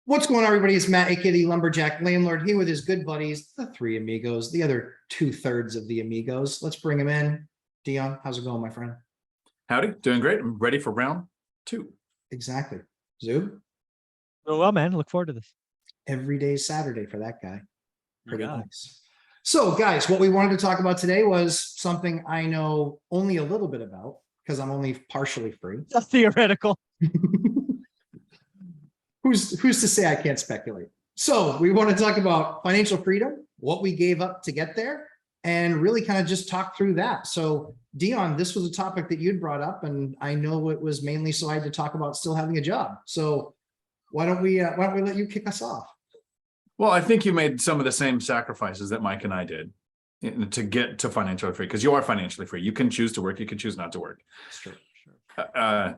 What's going on, everybody? It's Matt, aka the Lumberjack Landlord, here with his good buddies, the three amigos, the other 2/3 of the amigos. Let's bring them in. Dion, how's it going, my friend? Howdy, doing great. I'm ready for round two. Exactly. Zoob? Oh, well, man, look forward to this. Every day is Saturday for that guy. Pretty got it. nice. So, guys, what we wanted to talk about today was something I know only a little bit about because I'm only partially free. That's theoretical. Who's to say I can't speculate? So we want to talk about financial freedom, what we gave up to get there, and really kind of just talk through that. So Dion, this was a topic that you'd brought up, and I know it was mainly so I had to talk about still having a job. So why don't we let you kick us off? Well, I think you made some of the same sacrifices that Mike and I did to get to financially free, because you are financially free. You can choose to work, you can choose not to work. That's true.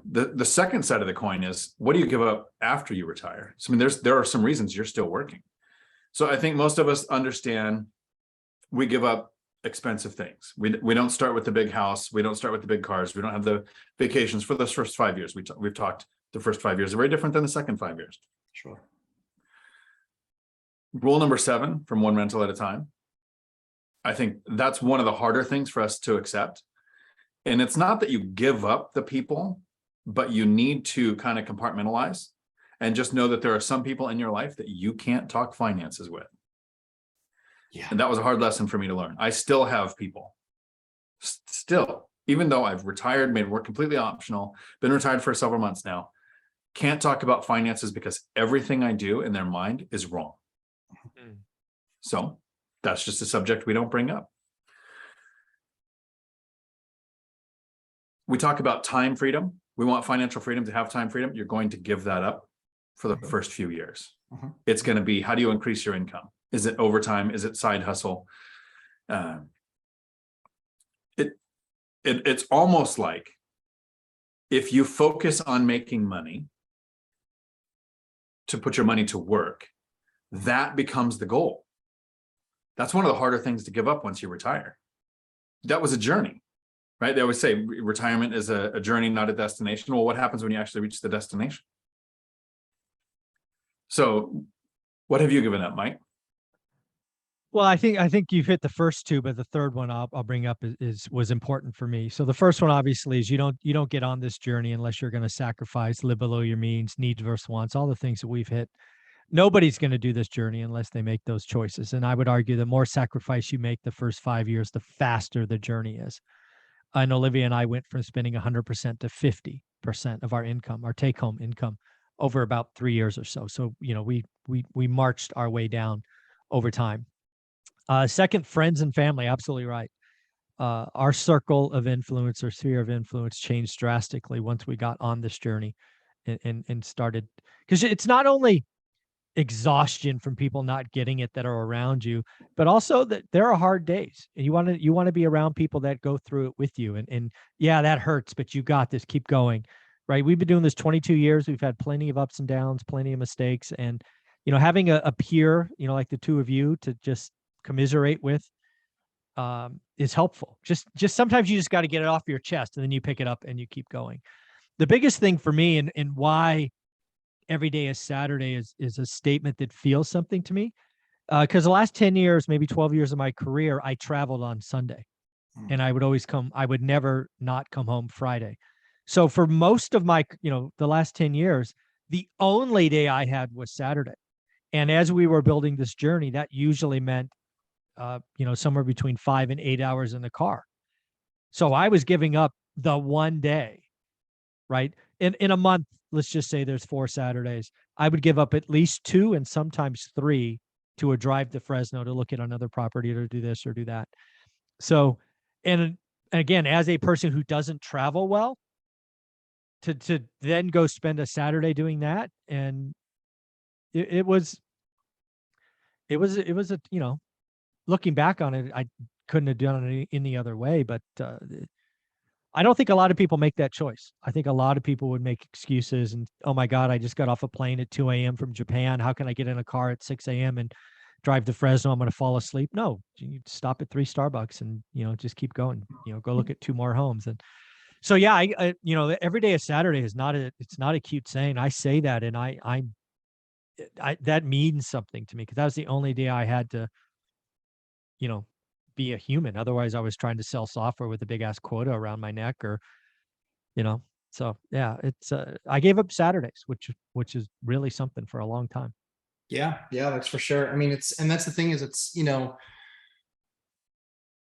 The second side of the coin is, what do you give up after you retire? So, I mean, there are some reasons you're still working. So I think most of us understand we give up expensive things. We don't start with the big house. We don't start with the big cars. We don't have the vacations for those first 5 years. We've talked the first 5 years are very different than the second 5 years. Sure. Rule number 7, from one rental at a time. I think that's one of the harder things for us to accept. And it's not that you give up the people, but you need to kind of compartmentalize and just know that there are some people in your life that you can't talk finances with. Yeah. And that was a hard lesson for me to learn. I still have people, still, even though I've retired, made work completely optional, been retired for several months now, can't talk about finances because everything I do in their mind is wrong. So that's just a subject we don't bring up. We talk about time freedom. We want financial freedom to have time freedom. You're going to give that up for the first few years. It's going to be, how do you increase your income? Is it overtime? Is it side hustle? It's almost like if you focus on making money to put your money to work, that becomes the goal. That's one of the harder things to give up once you retire. That was a journey. Right? They always say retirement is a journey, not a destination. Well, what happens when you actually reach the destination? So what have you given up, Mike? Well, I think you've hit the first two, but the third one I'll bring up was important for me. So the first one obviously is you don't get on this journey unless you're going to sacrifice, live below your means, needs versus wants, all the things that we've hit. Nobody's going to do this journey unless they make those choices. And I would argue the more sacrifice you make the first 5 years, the faster the journey is. And Olivia and I went from spending 100% to 50% of our income, our take-home income, over about 3 years or so. So, you know, we marched our way down over time. Second, friends and family, absolutely right. Our circle of influence or sphere of influence changed drastically once we got on this journey and started, because it's not only exhaustion from people not getting it that are around you, but also that there are hard days, and you want to be around people that go through it with you. And yeah, that hurts, but you got this, keep going, right? We've been doing this 22 years. We've had plenty of ups and downs, plenty of mistakes. And, you know, having a peer, you know, like the two of you to just commiserate with is helpful. Just sometimes you just got to get it off your chest, and then you pick it up and you keep going. The biggest thing for me and why every day is Saturday is a statement that feels something to me. Because the last 10 years, maybe 12 years of my career, I traveled on Sunday, and I would never not come home Friday. So for most of my, the last 10 years, the only day I had was Saturday. And as we were building this journey, that usually meant, somewhere between 5 and 8 hours in the car. So I was giving up the one day, right? In a month, let's just say there's 4 Saturdays. I would give up at least 2 and sometimes 3 to a drive to Fresno to look at another property or do this or do that. So, and again, as a person who doesn't travel well, to then go spend a Saturday doing that, and it was a, looking back on it, I couldn't have done it any other way, but I don't think a lot of people make that choice. I think a lot of people would make excuses and, oh my God, I just got off a plane at 2 a.m. from Japan. How can I get in a car at 6 a.m. and drive to Fresno? I'm going to fall asleep. No, you stop at 3 Starbucks and, just keep going, go look at 2 more homes. And so, yeah, I every day is Saturday it's not a cute saying. I say that, and that means something to me because that was the only day I had to, you know, be a human. Otherwise, I was trying to sell software with a big ass quota around my neck, or you know. So yeah, it's I gave up Saturdays, which is really something for a long time. Yeah, yeah, that's for sure. I mean, and that's the thing is it's,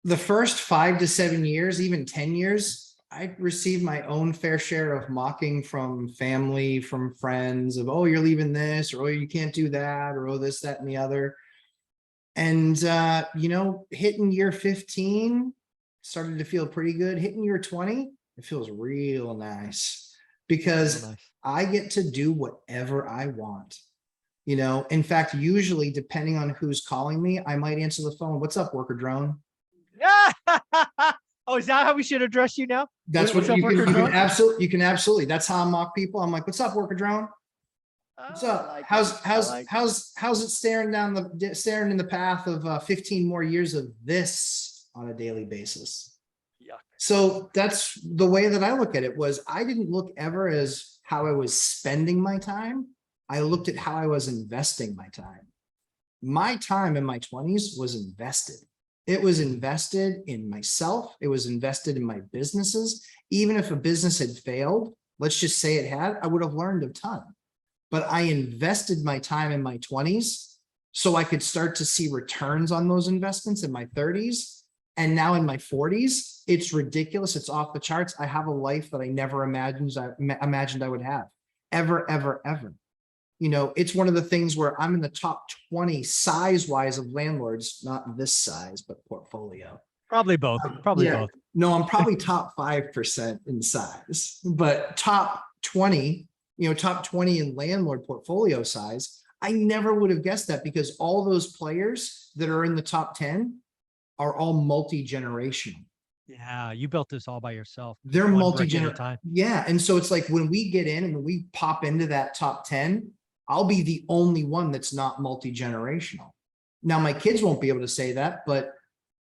the first 5 to 7 years, even 10 years, I received my own fair share of mocking from family, from friends of, oh, you're leaving this, or oh, you can't do that, or oh, this, that, and the other. And, hitting year 15 started to feel pretty good. Hitting year 20, it feels real nice because Real nice. I get to do whatever I want. In fact, usually depending on who's calling me, I might answer the phone. What's up, worker drone? Oh, is that how we should address you now? That's What's what up, you worker can drone? absolutely. That's how I mock people. I'm like, what's up, worker drone? What's Oh, I up? like it. How's I like it. how's it staring in the path of 15 more years of this on a daily basis? Yuck. So that's the way that I look at it. Was I didn't look ever as how I was spending my time. I looked at how I was investing my time. My time in my 20s was invested. It was invested in myself. It was invested in my businesses. Even if a business had failed, let's just say it had, I would have learned a ton. But I invested my time in my 20s so I could start to see returns on those investments in my 30s. And now in my 40s, it's ridiculous. It's off the charts. I have a life that I never imagined I would have, ever, ever, ever. It's one of the things where I'm in the top 20 size-wise of landlords, not this size, but portfolio. Probably both. Probably Yeah. both. No, I'm probably top 5% in size, but top 20 in landlord portfolio size. I never would have guessed that because all those players that are in the top 10 are all multi-generational. Yeah, you built this all by yourself. They're One brick at a multi-generational. time. Yeah. And so it's like when we get in and when we pop into that top 10, I'll be the only one that's not multi-generational. Now, my kids won't be able to say that, but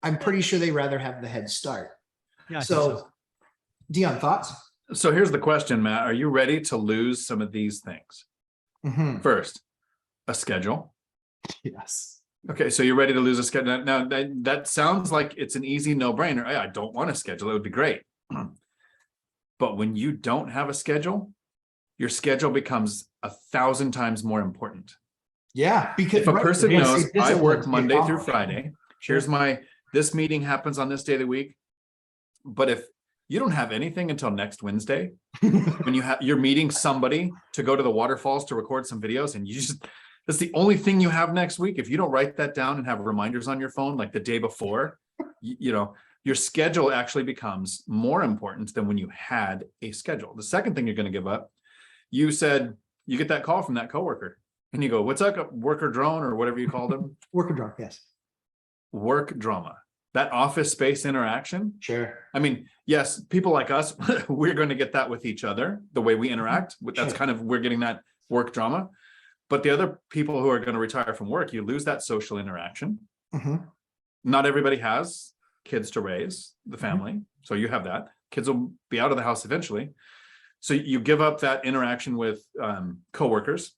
I'm pretty sure they rather have the head start. Yeah, I think so. Dion, thoughts? So here's the question, Matt. Are you ready to lose some of these things? Mhm. First, a schedule. Yes. Okay, so you're ready to lose a schedule. Now that sounds like it's an easy no-brainer. I don't want a schedule. It would be great. But when you don't have a schedule, your schedule becomes 1,000 times more important. Yeah, because If a person right, knows I work discipline, Monday through accomplished. Friday, Sure. here's this meeting happens on this day of the week. But if you don't have anything until next Wednesday, when you're meeting somebody to go to the waterfalls to record some videos, and that's the only thing you have next week. If you don't write that down and have reminders on your phone like the day before, your schedule actually becomes more important than when you had a schedule. The second thing you're going to give up, you said you get that call from that coworker and you go, what's up, worker drone or whatever you call them? Worker drunk, yes. Work drama, that office space interaction. Sure. I mean, yes, people like us, we're going to get that with each other, the way we interact. That's Sure. kind of, we're getting that work drama. But the other people who are going to retire from work, you lose that social interaction. Mhm. Not everybody has kids to raise, the family. So you have that. Kids will be out of the house eventually. So you give up that interaction with coworkers.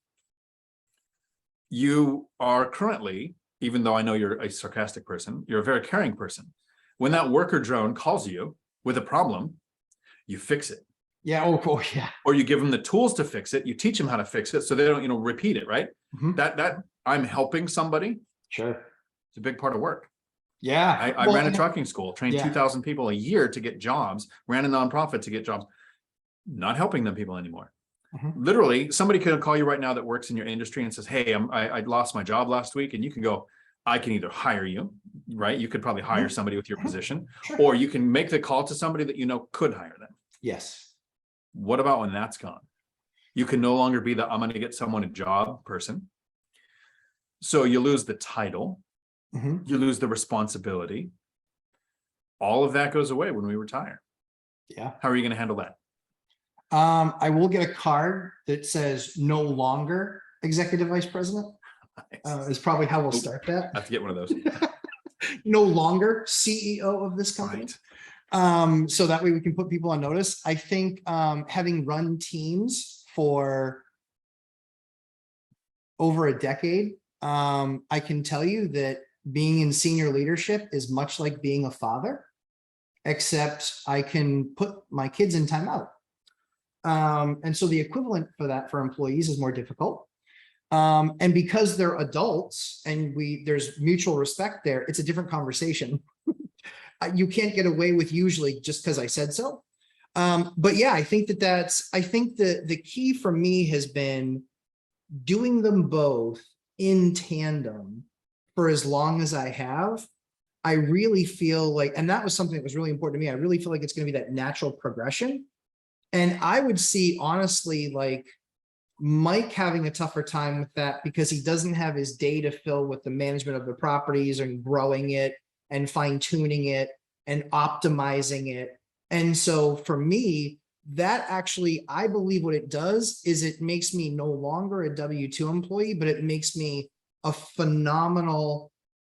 You are currently, even though I know you're a sarcastic person, you're a very caring person. When that worker drone calls you with a problem, you fix it. Yeah. Oh, yeah. Or you give them the tools to fix it. You teach them how to fix it so they don't, repeat it, right? Mhm. That I'm helping somebody. Sure. It's a big part of work. Yeah. I ran a trucking school, trained Yeah. 2,000 people a year to get jobs, ran a nonprofit to get jobs, not helping them people anymore. Mhm. Literally, somebody could call you right now that works in your industry and says, hey, I lost my job last week. And you can go, I can either hire you, right? You could probably hire somebody with your position, Sure. or you can make the call to somebody that could hire them. Yes. What about when that's gone? You can no longer be the I'm going to get someone a job person. So you lose the title, Mhm. you lose the responsibility. All of that goes away when we retire. Yeah. How are you going to handle that? I will get a card that says no longer executive vice president. Is probably how we'll start that. I have to get one of those. No longer CEO of this company. Right. So that way we can put people on notice. I think having run teams for over a decade, I can tell you that being in senior leadership is much like being a father, except I can put my kids in timeout. And so the equivalent for that for employees is more difficult. And because they're adults and there's mutual respect there, it's a different conversation. You can't get away with usually just because I said so. But yeah, I think I think the key for me has been doing them both in tandem for as long as I have. I really feel like, and that was something that was really important to me. I really feel like it's going to be that natural progression. And I would see, honestly, like Mike having a tougher time with that because he doesn't have his day to fill with the management of the properties and growing it and fine tuning it and optimizing it. And so for me, that actually, I believe what it does is it makes me no longer a W-2 employee, but it makes me a phenomenal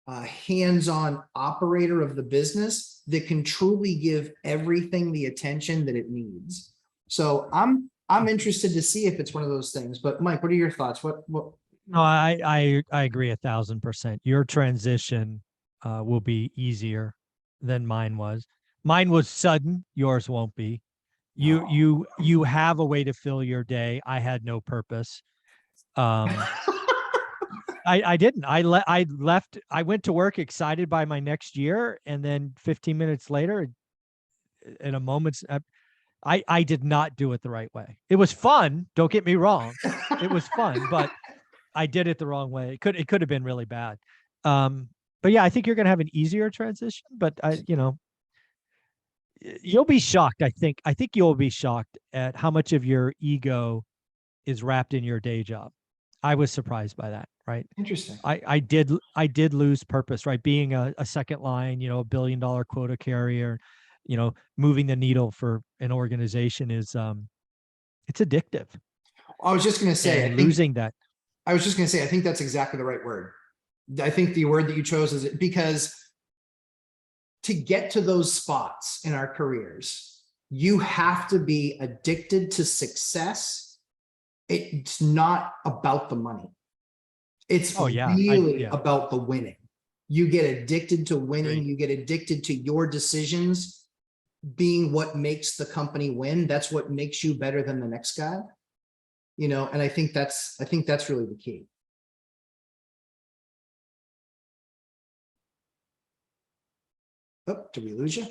hands-on operator of the business that can truly give everything the attention that it needs. So I'm interested to see if it's one of those things. But Mike, what are your thoughts? What? No, I agree 1,000%. Your transition will be easier than mine was. Mine was sudden. Yours won't be. You have a way to fill your day. I had no purpose. I didn't. I left. I went to work excited by my next year, and then 15 minutes later, in a moment's, I did not do it the right way. It was fun. Don't get me wrong. It was fun, but I did it the wrong way. It could have been really bad. But yeah, I think you're going to have an easier transition, but you'll be shocked. I think you'll be shocked at how much of your ego is wrapped in your day job. I was surprised by that. Right. Interesting. I did lose purpose, right? Being a second line, $1 billion quota carrier, moving the needle for an organization is it's addictive. I was just going to say, losing that. I was just going to say, I think that's exactly the right word. I think the word that you chose is because to get to those spots in our careers, you have to be addicted to success. It's not about the money. It's really about the winning. You get addicted to winning. You get addicted to your decisions being what makes the company win. That's what makes you better than the next guy. And I think that's really the key. Oh, did we lose you?